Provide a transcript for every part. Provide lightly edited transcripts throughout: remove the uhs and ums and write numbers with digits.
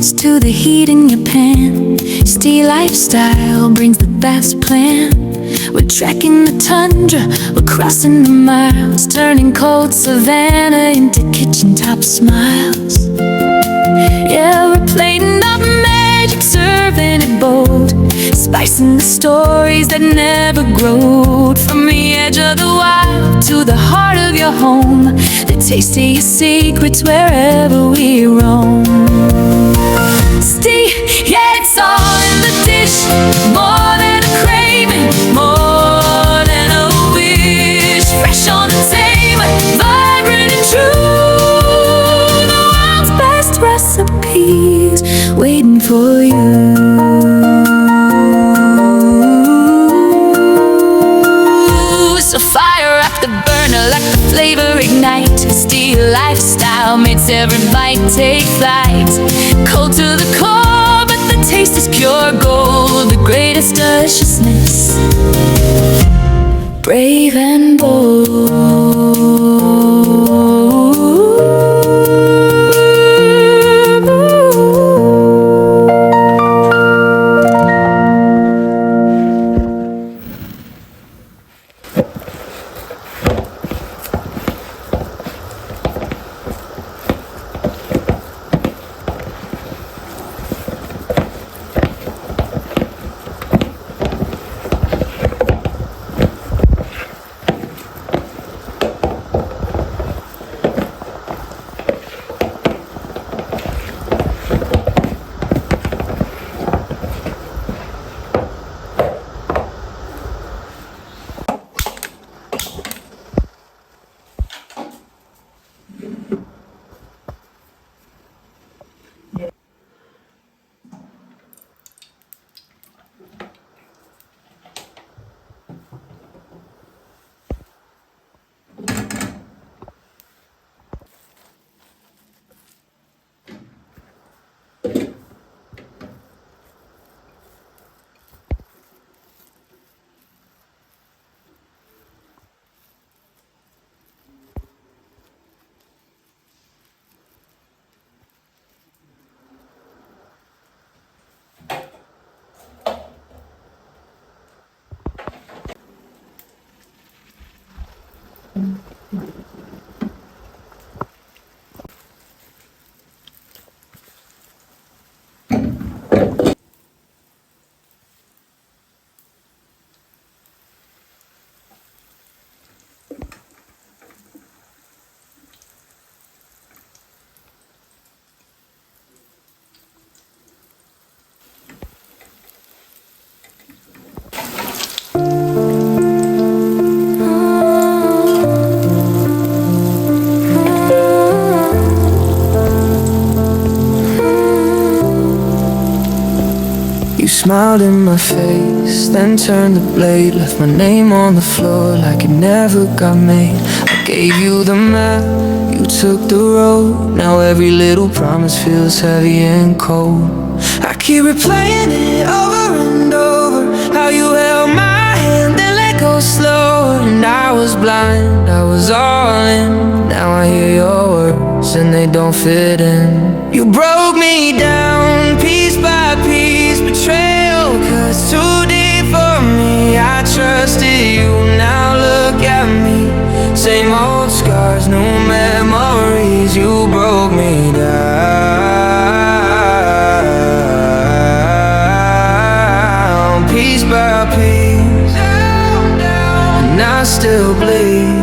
hands to the heat in your pan. Steel lifestyle brings the best plan. We're trekking the tundra, we're crossing the miles, turning cold savanna into kitchen top smiles. Yeah, we're plating up magic, serving it bold, spicing the stories that never growed. From the edge of the wild to the heart of your home, the taste of your secrets wherever we roam. See, yeah, it's all in the dish, more than a craving, more than a wish. Fresh on the table, vibrant and true, the world's best recipes waiting for you. So fire up the burner, let the flavor ignite. Steel lifestyle makes every bite take flight. Cold to the core, but the taste is pure gold. The greatest deliciousness, brave and bold. You smiled in my face, then turned the blade, left my name on the floor like it never got made. I gave you the map, you took the road. Now every little promise feels heavy and cold. I keep replaying it over and over, how you held my hand then let go slower. And I was blind, I was all in. Now I hear your words and they don't fit in. You broke me down piece by piece, betrayal cuts too deep for me. I trusted you, now look at me. Same old scars, new memories. You broke me down piece by piece, and I still bleed.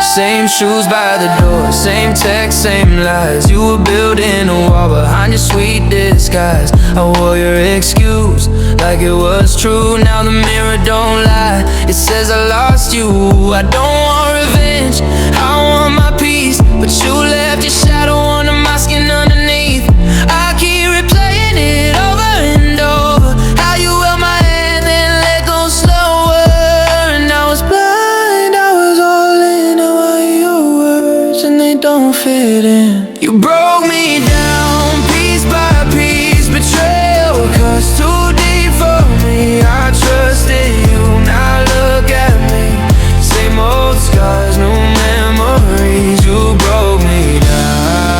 Same shoes by the door, same text, same lies. You were building a wall behind your sweet disguise. I wore your excuse like it was true. Now the mirror don't lie, it says I lost you. I don't want revenge, I want my peace, but you left your shadow under my skin underneath. I keep replaying it over and over, how you held my hand then let go slower. And I was blind, I was all in. Now I hear your words and they don't fit in. You broke me down piece by piece, betrayal cuts too deep for me. I trusted you, now look at me. Same old scars, new memories. You broke me down.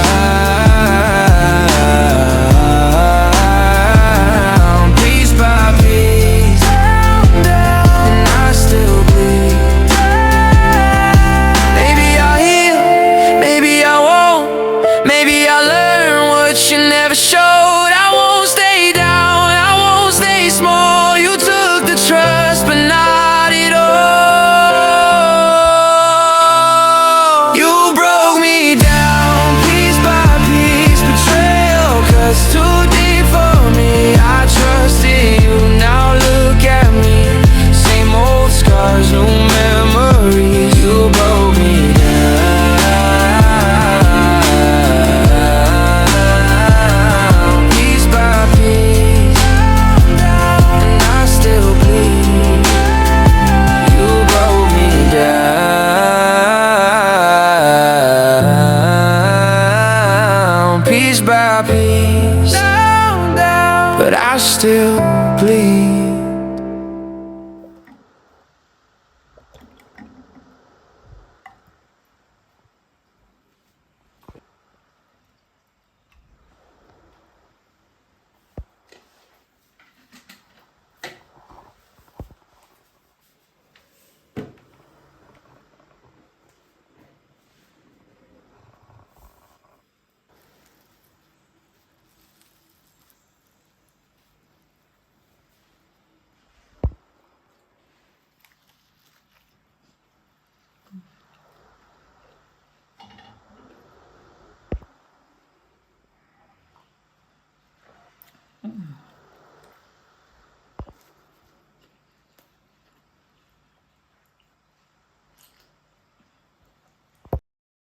I still bleed.